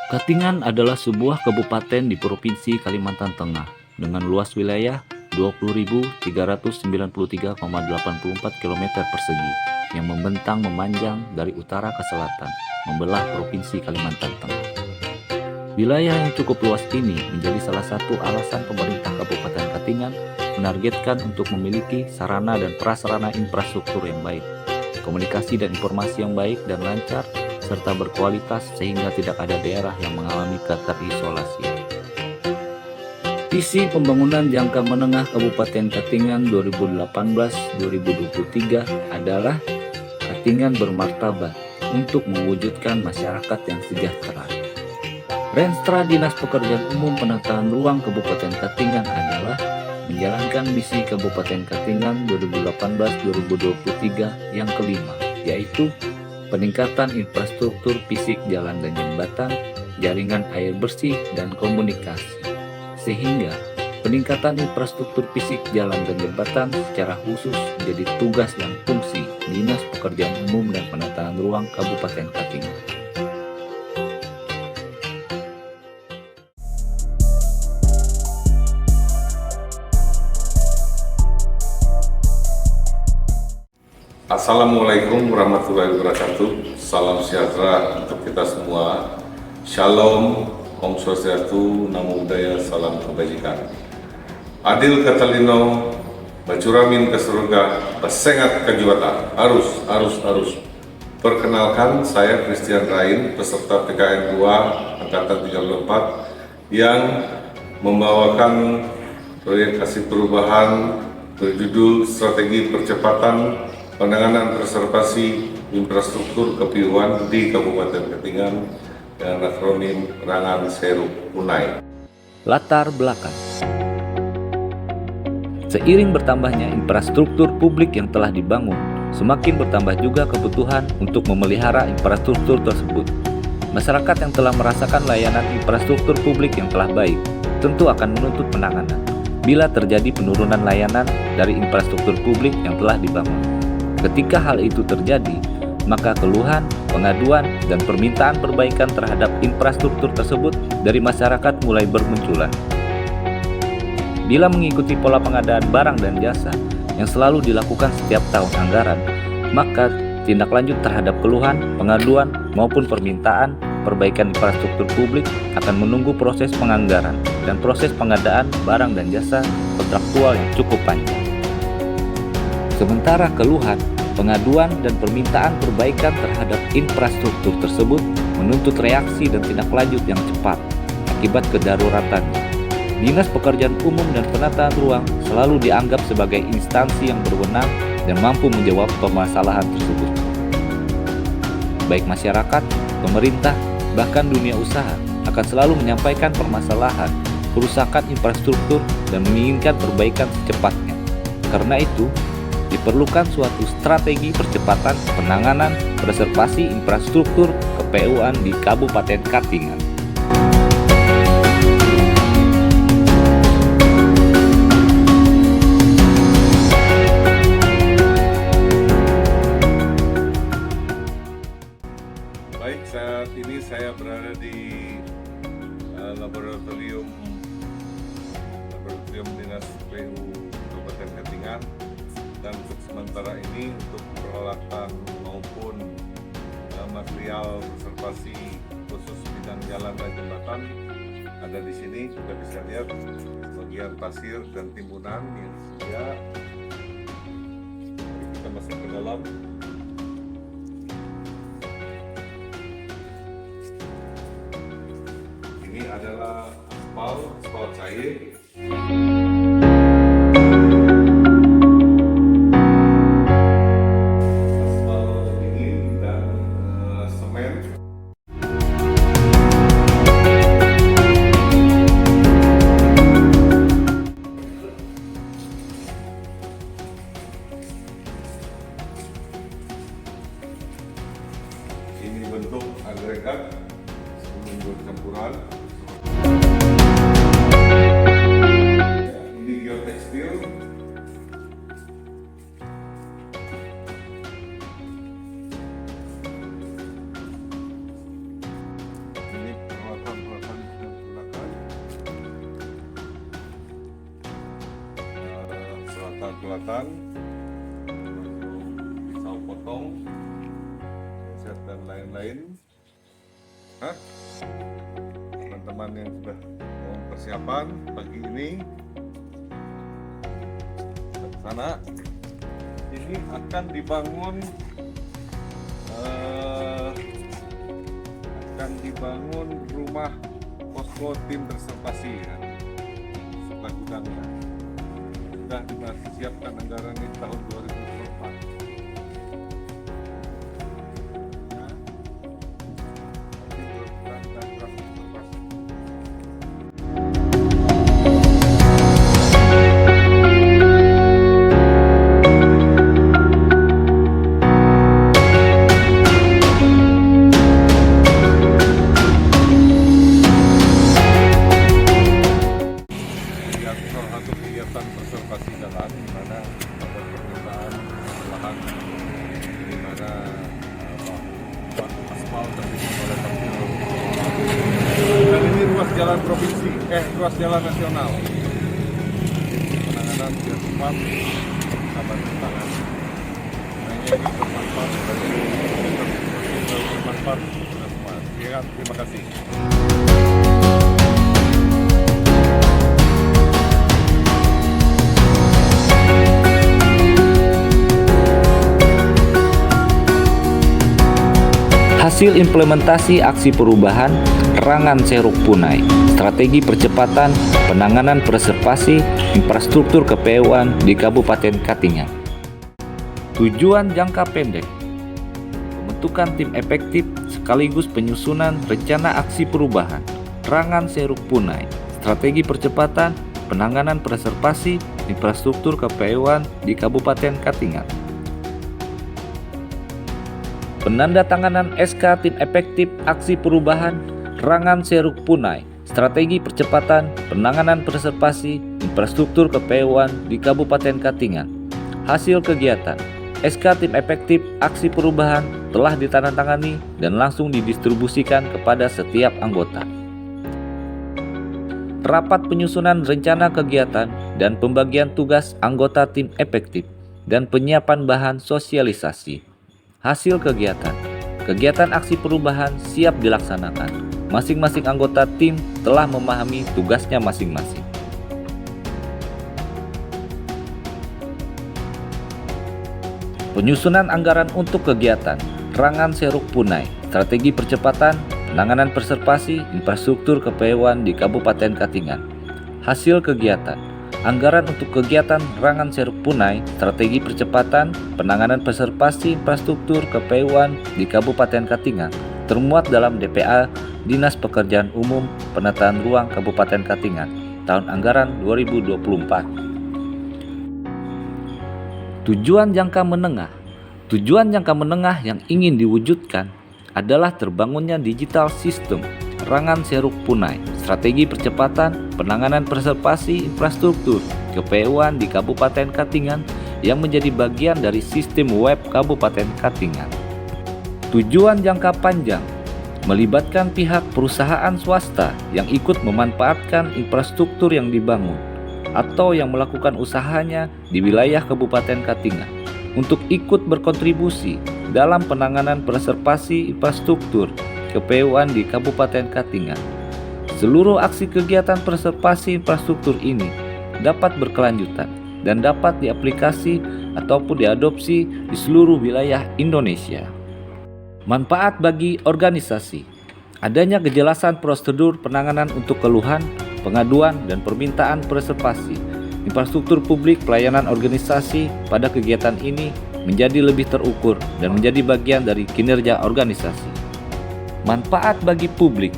Katingan adalah sebuah kabupaten di Provinsi Kalimantan Tengah dengan luas wilayah 20.393,84 km persegi yang membentang memanjang dari utara ke selatan, membelah Provinsi Kalimantan Tengah. Wilayah yang cukup luas ini menjadi salah satu alasan pemerintah Kabupaten Katingan menargetkan untuk memiliki sarana dan prasarana infrastruktur yang baik, komunikasi dan informasi yang baik dan lancar, serta berkualitas sehingga tidak ada daerah yang mengalami keterisolasi. Visi pembangunan jangka menengah Kabupaten Katingan 2018-2023 adalah Katingan bermartabat untuk mewujudkan masyarakat yang sejahtera. Renstra Dinas Pekerjaan Umum Penataan Ruang Kabupaten Katingan adalah menjalankan misi Kabupaten Katingan 2018-2023 yang kelima, yaitu peningkatan infrastruktur fisik jalan dan jembatan, jaringan air bersih, dan komunikasi. Sehingga peningkatan infrastruktur fisik jalan dan jembatan secara khusus menjadi tugas dan fungsi Dinas Pekerjaan Umum dan Penataan Ruang Kabupaten Katingan. Assalamualaikum warahmatullahi wabarakatuh. Salam sejahtera untuk kita semua. Shalom, Om Swastiastu, Namo Buddhaya, salam kebajikan. Adil katalino, bacuramin ke surga, basengat ke jiwata. Arus. Perkenalkan, saya Christian Rain, peserta PKN 2 Angkatan 34 yang membawakan proyek kasih perubahan berjudul Strategi Percepatan Penanganan Preservasi Infrastruktur Kepiuan di Kabupaten Katingan dengan akronim Rangan Seru Unai. Latar belakang. Seiring bertambahnya infrastruktur publik yang telah dibangun, semakin bertambah juga kebutuhan untuk memelihara infrastruktur tersebut. Masyarakat yang telah merasakan layanan infrastruktur publik yang telah baik, tentu akan menuntut penanganan bila terjadi penurunan layanan dari infrastruktur publik yang telah dibangun. Ketika hal itu terjadi, maka keluhan, pengaduan, dan permintaan perbaikan terhadap infrastruktur tersebut dari masyarakat mulai bermunculan. Bila mengikuti pola pengadaan barang dan jasa yang selalu dilakukan setiap tahun anggaran, maka tindak lanjut terhadap keluhan, pengaduan, maupun permintaan perbaikan infrastruktur publik akan menunggu proses penganggaran dan proses pengadaan barang dan jasa kontraktual yang cukup panjang. Sementara keluhan, pengaduan, dan permintaan perbaikan terhadap infrastruktur tersebut menuntut reaksi dan tindak lanjut yang cepat akibat kedaruratannya. Dinas Pekerjaan Umum dan Penataan Ruang selalu dianggap sebagai instansi yang berwenang dan mampu menjawab permasalahan tersebut. Baik masyarakat, pemerintah, bahkan dunia usaha akan selalu menyampaikan permasalahan, kerusakan infrastruktur, dan menginginkan perbaikan secepatnya. Karena itu, diperlukan suatu strategi percepatan penanganan preservasi infrastruktur kePUan di Kabupaten Katingan. Baik, saat ini saya berada di laboratorium Dinas PU Kabupaten Katingan. Dan untuk sementara ini untuk peralatan maupun material konservasi khusus bidang jalan dan jembatan ada di sini. Kita bisa lihat bagian pasir dan timbunan yang sedia. Kita masuk ke dalam. Ini adalah aspal cair. Ini bentuk agregat sebelum bercampuran. Selatan, termasuk pisau potong, set dan lain-lain. Teman-teman yang sudah persiapan pagi ini ke sana. Ini akan dibangun rumah posko tim konservasi ya, serta gudangnya. Sudah disiapkan anggaran di tahun 2024. Salah satu kegiatan konservasi jalan di mana ada permintaan lahan di mana aspal terpisah oleh Kapolri. Dan ini ruas jalan provinsi, ruas jalan nasional. Penanganan biar cepat, sabar tangan. Hanya ini bermanfaat bagi semua. Terima kasih. Hasil implementasi aksi perubahan Rangan Seruk Punai, strategi percepatan penanganan preservasi infrastruktur kepulauan di Kabupaten Katingan. Tujuan jangka pendek: pembentukan tim efektif sekaligus penyusunan rencana aksi perubahan Rangan Seruk Punai, strategi percepatan penanganan preservasi infrastruktur kepulauan di Kabupaten Katingan. Penandatanganan SK Tim Efektif Aksi Perubahan Rangan Seruk Punai, strategi percepatan penanganan preservasi infrastruktur kepulauan di Kabupaten Katingan. Hasil kegiatan SK Tim Efektif Aksi Perubahan telah ditandatangani dan langsung didistribusikan kepada setiap anggota. Rapat penyusunan rencana kegiatan dan pembagian tugas anggota tim efektif dan penyiapan bahan sosialisasi. Hasil kegiatan aksi perubahan siap dilaksanakan. Masing-masing anggota tim telah memahami tugasnya masing-masing. Penyusunan anggaran untuk kegiatan Rangan Seruk Punai, strategi percepatan penanganan preservasi infrastruktur kepulauan di Kabupaten Katingan. Hasil kegiatan anggaran untuk kegiatan Rangan Seruk Punai, strategi percepatan penanganan preservasi infrastruktur kepulauan di Kabupaten Katingan termuat dalam DPA Dinas Pekerjaan Umum Penataan Ruang Kabupaten Katingan tahun anggaran 2024. Tujuan jangka menengah yang ingin diwujudkan adalah terbangunnya digital sistem Rangan Seruk Punai, strategi percepatan penanganan preservasi infrastruktur kepulauan di Kabupaten Katingan yang menjadi bagian dari sistem web Kabupaten Katingan. Tujuan jangka panjang melibatkan pihak perusahaan swasta yang ikut memanfaatkan infrastruktur yang dibangun atau yang melakukan usahanya di wilayah Kabupaten Katingan untuk ikut berkontribusi dalam penanganan preservasi infrastruktur kepulauan di Kabupaten Katingan. Seluruh aksi kegiatan preservasi infrastruktur ini dapat berkelanjutan dan dapat diaplikasi ataupun diadopsi di seluruh wilayah Indonesia. Manfaat bagi organisasi: adanya kejelasan prosedur penanganan untuk keluhan, pengaduan, dan permintaan preservasi infrastruktur publik. Pelayanan organisasi pada kegiatan ini menjadi lebih terukur dan menjadi bagian dari kinerja organisasi. Manfaat bagi publik,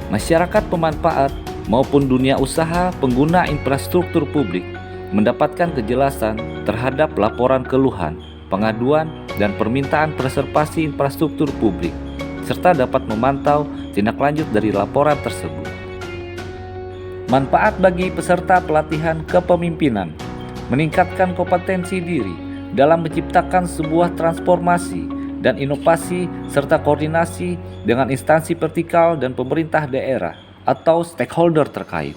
masyarakat pemanfaat maupun dunia usaha pengguna infrastruktur publik mendapatkan kejelasan terhadap laporan keluhan, pengaduan, dan permintaan preservasi infrastruktur publik, serta dapat memantau tindak lanjut dari laporan tersebut. Manfaat bagi peserta pelatihan kepemimpinan, meningkatkan kompetensi diri dalam menciptakan sebuah transformasi dan inovasi serta koordinasi dengan instansi vertikal dan pemerintah daerah atau stakeholder terkait.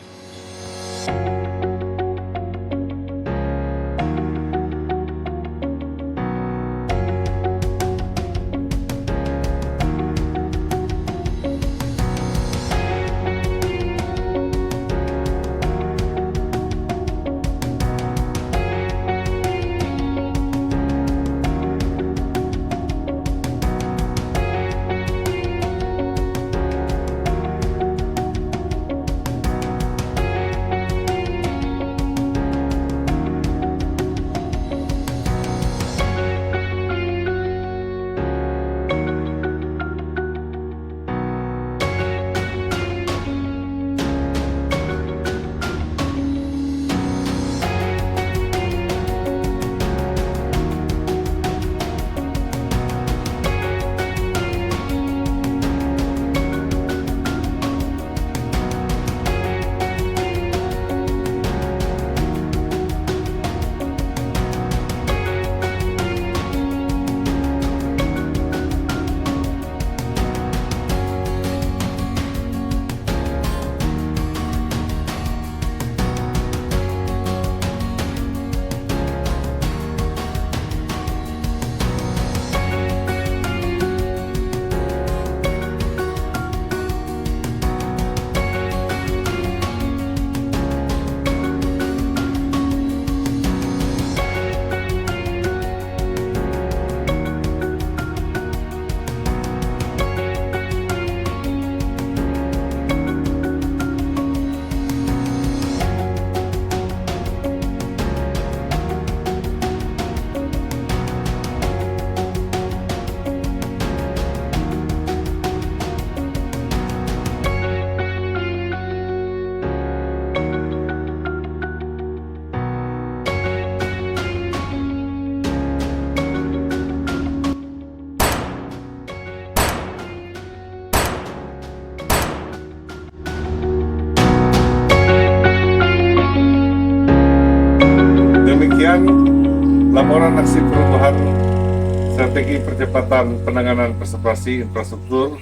Demikian laporan aksi perubahan strategi percepatan penanganan konservasi infrastruktur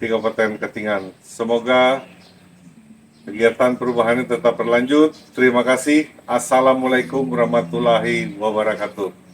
di Kabupaten Katingan. Semoga kegiatan perubahan ini tetap berlanjut. Terima kasih. Assalamualaikum warahmatullahi wabarakatuh.